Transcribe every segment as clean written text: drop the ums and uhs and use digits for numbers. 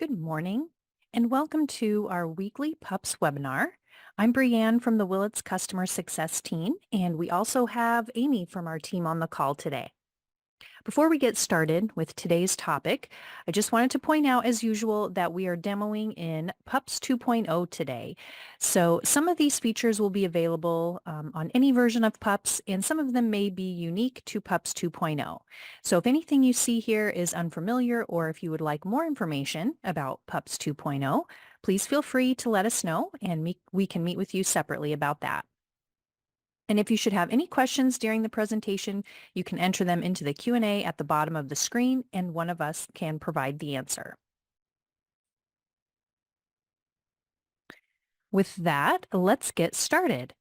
Good morning and welcome to our weekly PUPS webinar. I'm Brianne from the Willits Customer Success Team, and we also have Amy from our team on the call today. Before we get started with today's topic, I just wanted to point out, as usual, that we are demoing in PUPS 2.0 today. So some of these features will be available on any version of PUPS, and some of them may be unique to PUPS 2.0. So if anything you see here is unfamiliar, or if you would like more information about PUPS 2.0, please feel free to let us know, and we can meet with you separately about that. And if you should have any questions during the presentation, you can enter them into the Q&A at the bottom of the screen, and one of us can provide the answer. With that, let's get started.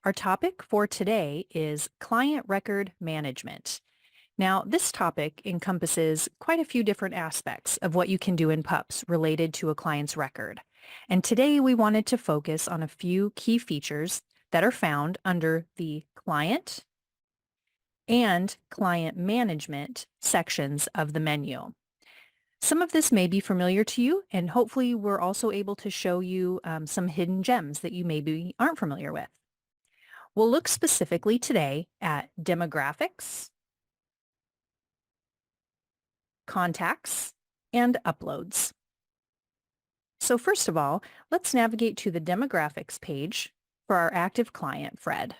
Our topic for today is client record management. Now, this topic encompasses quite a few different aspects of what you can do in PUPS related to a client's record. And today we wanted to focus on a few key features that are found under the client and client management sections of the menu. Some of this may be familiar to you, and hopefully we're also able to show you some hidden gems that you maybe aren't familiar with. We'll look specifically today at demographics, contacts, and uploads. So first of all, let's navigate to the demographics page for our active client, Fred.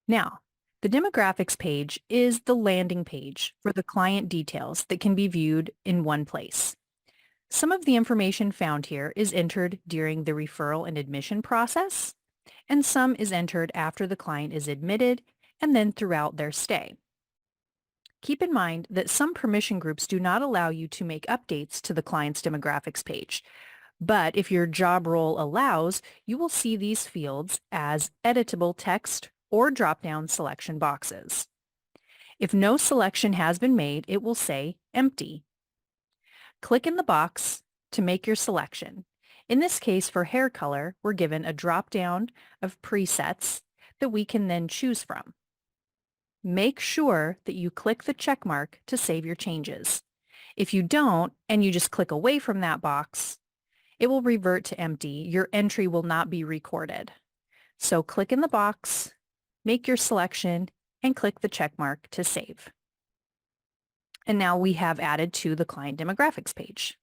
Now, the demographics page is the landing page for the client details that can be viewed in one place. Some of the information found here is entered during the referral and admission process, and some is entered after the client is admitted and then throughout their stay. Keep in mind that some permission groups do not allow you to make updates to the client's demographics page, but if your job role allows, you will see these fields as editable text or drop-down selection boxes. If no selection has been made, it will say empty. Click in the box to make your selection. In this case, for hair color, we're given a drop-down of presets that we can then choose from. Make sure that you click the check mark to save your changes. If you don't, and you just click away from that box, it will revert to empty. Your entry will not be recorded. So click in the box, make your selection, and click the check mark to save. And now we have added to the client demographics page.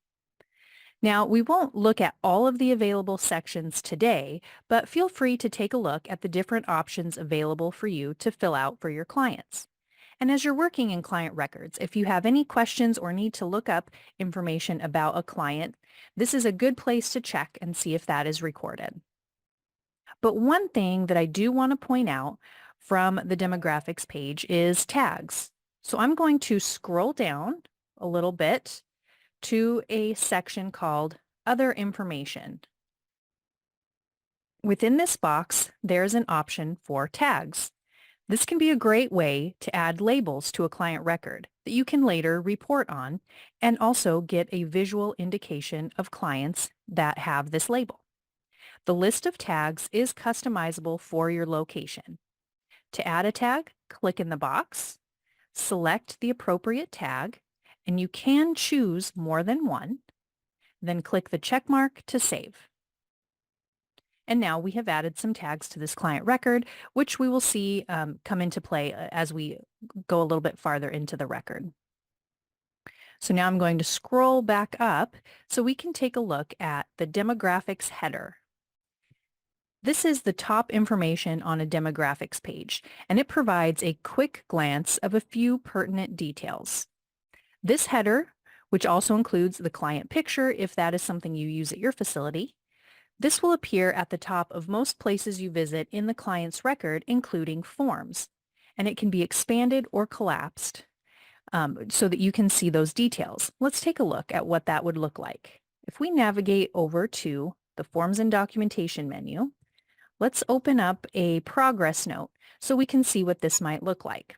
Now, we won't look at all of the available sections today, but feel free to take a look at the different options available for you to fill out for your clients. And as you're working in client records, if you have any questions or need to look up information about a client, this is a good place to check and see if that is recorded. But one thing that I do want to point out from the demographics page is tags. So I'm going to scroll down a little bit to a section called Other Information. Within this box, there's an option for tags. This can be a great way to add labels to a client record that you can later report on and also get a visual indication of clients that have this label. The list of tags is customizable for your location. To add a tag, click in the box, select the appropriate tag, and you can choose more than one, then click the check mark to save. And now we have added some tags to this client record, which we will see come into play as we go a little bit farther into the record. So now I'm going to scroll back up so we can take a look at the demographics header. This is the top information on a demographics page, and it provides a quick glance of a few pertinent details. This header, which also includes the client picture if that is something you use at your facility, this will appear at the top of most places you visit in the client's record, including forms, and it can be expanded or collapsed so that you can see those details. Let's take a look at what that would look like. If we navigate over to the Forms and Documentation menu, let's open up a progress note so we can see what this might look like.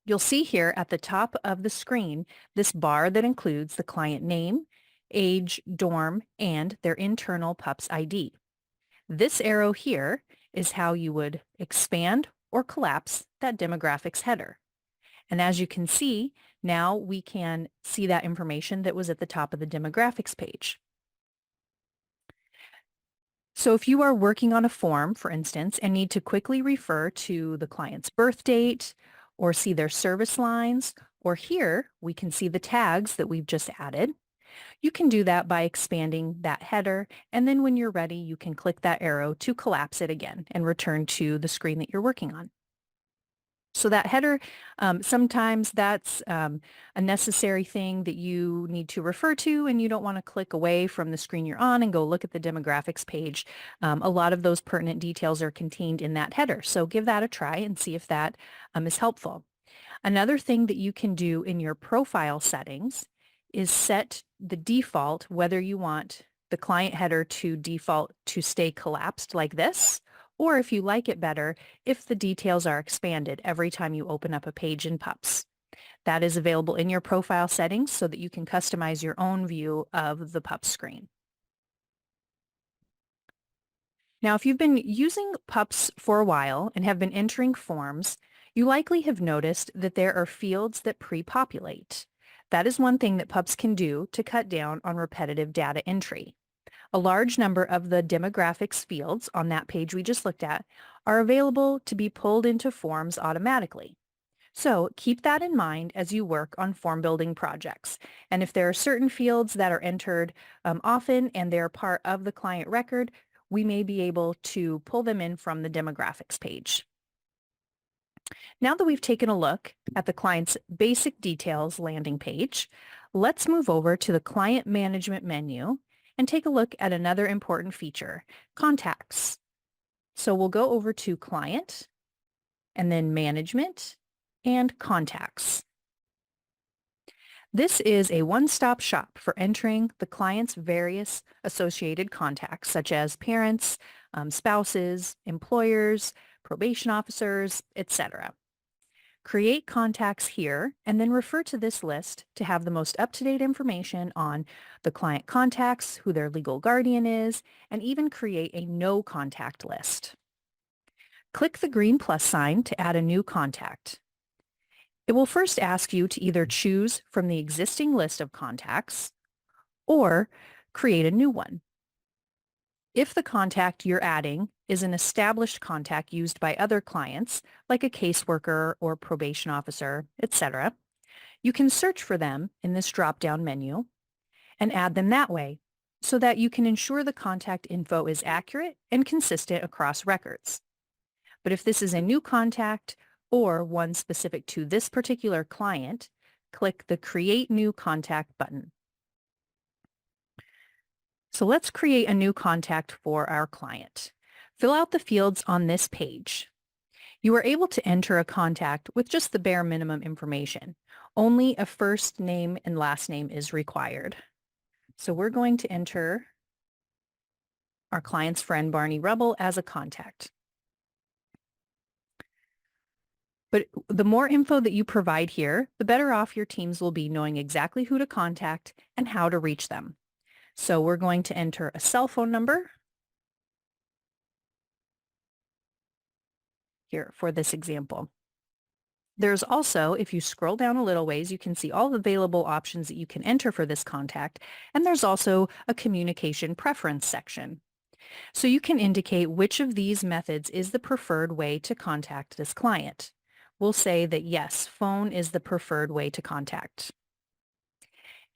You'll see here at the top of the screen this bar that includes the client name, age, dorm, and their internal PUPS ID. This arrow here is how you would expand or collapse that demographics header. And as you can see, Now we can see that information that was at the top of the demographics page. So if you are working on a form, for instance, and need to quickly refer to the client's birth date or see their service lines, or here we can see the tags that we've just added, you can do that by expanding that header, and then when you're ready, you can click that arrow to collapse it again and return to the screen that you're working on. So that header, sometimes that's a necessary thing that you need to refer to, and you don't want to click away from the screen you're on and go look at the demographics page. A lot of those pertinent details are contained in that header. So give that a try and see if that is helpful. Another thing that you can do in your profile settings is set the default, whether you want the client header to default to stay collapsed like this, or if you like it better, if the details are expanded every time you open up a page in PUPS. That is available in your profile settings so that you can customize your own view of the PUPS screen. Now, if you've been using PUPS for a while and have been entering forms, you likely have noticed that there are fields that pre-populate. That is one thing that PUPS can do to cut down on repetitive data entry. A large number of the demographics fields on that page we just looked at are available to be pulled into forms automatically. So keep that in mind as you work on form building projects. And if there are certain fields that are entered often and they're part of the client record, we may be able to pull them in from the demographics page. Now that we've taken a look at the client's basic details landing page, let's move over to the client management menu and take a look at another important feature, contacts. So we'll go over to Client, and then Management, and Contacts. This is a one-stop shop for entering the client's various associated contacts, such as parents, spouses, employers, probation officers, etc. Create contacts here and then refer to this list to have the most up-to-date information on the client contacts, who their legal guardian is, and even create a no contact list. Click the green plus sign to add a new contact. It will first ask you to either choose from the existing list of contacts or create a new one. If the contact you're adding is an established contact used by other clients, like a caseworker or probation officer, etc., you can search for them in this drop-down menu and add them that way so that you can ensure the contact info is accurate and consistent across records. But if this is a new contact or one specific to this particular client, click the Create New Contact button. So let's create a new contact for our client. Fill out the fields on this page. You are able to enter a contact with just the bare minimum information. Only a first name and last name is required. So we're going to enter our client's friend Barney Rubble as a contact. But the more info that you provide here, the better off your teams will be knowing exactly who to contact and how to reach them. So we're going to enter a cell phone number here for this example. There's also, if you scroll down a little ways, you can see all the available options that you can enter for this contact, and there's also a communication preference section. So you can indicate which of these methods is the preferred way to contact this client. We'll say that yes, phone is the preferred way to contact.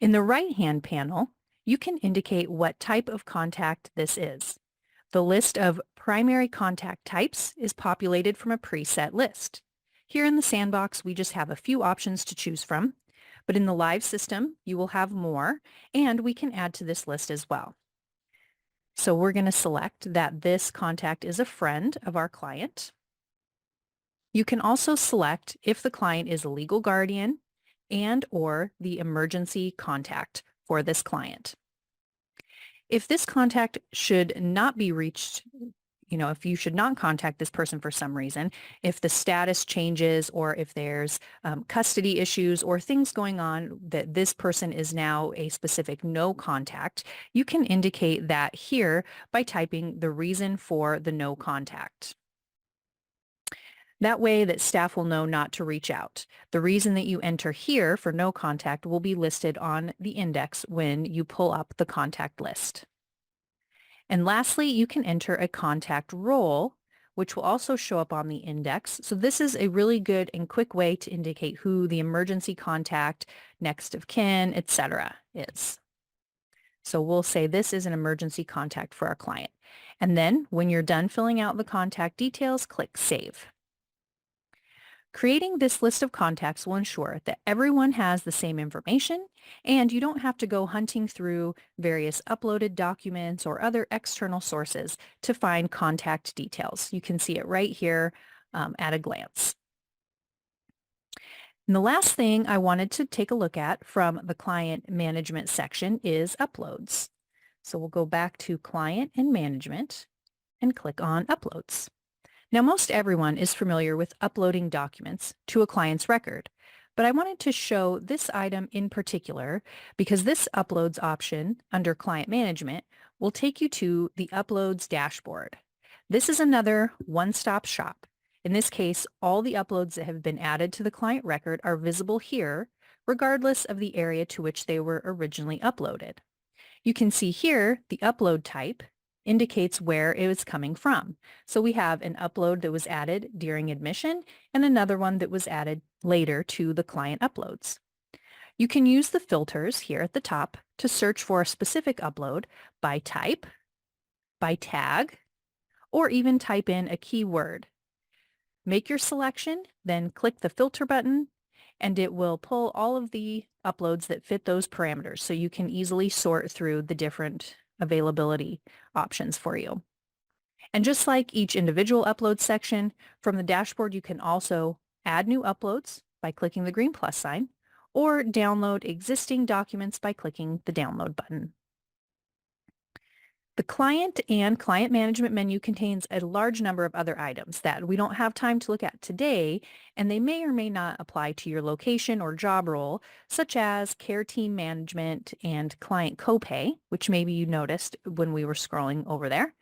In the right-hand panel, you can indicate what type of contact this is. The list of primary contact types is populated from a preset list. Here in the sandbox, we just have a few options to choose from, but in the live system, you will have more, and we can add to this list as well. So we're going to select that this contact is a friend of our client. You can also select if the client is a legal guardian and or the emergency contact for this client. If this contact should not be reached, if you should not contact this person for some reason, if the status changes or if there's custody issues or things going on that this person is now a specific no contact, you can indicate that here by typing the reason for the no contact. That way that staff will know not to reach out. The reason that you enter here for no contact will be listed on the index when you pull up the contact list. And lastly, you can enter a contact role, which will also show up on the index. So this is a really good and quick way to indicate who the emergency contact, next of kin, etc. is. So we'll say this is an emergency contact for our client. And then when you're done filling out the contact details, click Save. Creating this list of contacts will ensure that everyone has the same information and you don't have to go hunting through various uploaded documents or other external sources to find contact details. You can see it right here at a glance. And the last thing I wanted to take a look at from the client management section is uploads. So we'll go back to Client and Management and click on Uploads. Now, most everyone is familiar with uploading documents to a client's record, but I wanted to show this item in particular because this Uploads option under Client Management will take you to the Uploads dashboard. This is another one-stop shop. In this case, all the uploads that have been added to the client record are visible here, regardless of the area to which they were originally uploaded. You can see here the upload type indicates where it was coming from. So we have an upload that was added during admission and another one that was added later to the client uploads. You can use the filters here at the top to search for a specific upload by type, by tag, or even type in a keyword. Make your selection, then click the filter button, and it will pull all of the uploads that fit those parameters so you can easily sort through the different availability options for you. And just like each individual upload section, from the dashboard you can also add new uploads by clicking the green plus sign or download existing documents by clicking the download button. The Client and Client Management menu contains a large number of other items that we don't have time to look at today, and they may or may not apply to your location or job role, such as Care Team Management and Client Copay, which maybe you noticed when we were scrolling over there.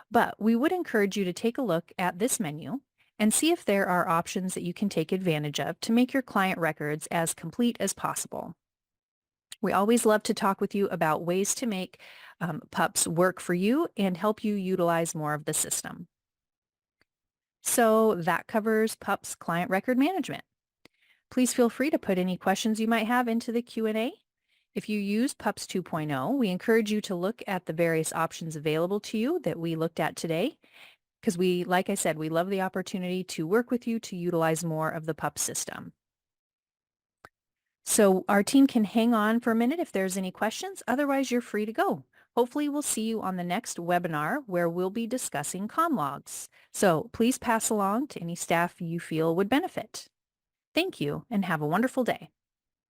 But we would encourage you to take a look at this menu and see if there are options that you can take advantage of to make your client records as complete as possible. We always love to talk with you about ways to make PUPS work for you and help you utilize more of the system. So that covers PUPS Client Record Management. Please feel free to put any questions you might have into the Q&A. If you use PUPS 2.0, we encourage you to look at the various options available to you that we looked at today, because like I said, we love the opportunity to work with you to utilize more of the PUPS system. So our team can hang on for a minute if there's any questions. Otherwise, you're free to go. Hopefully, we'll see you on the next webinar where we'll be discussing ComLogs. So please pass along to any staff you feel would benefit. Thank you and have a wonderful day.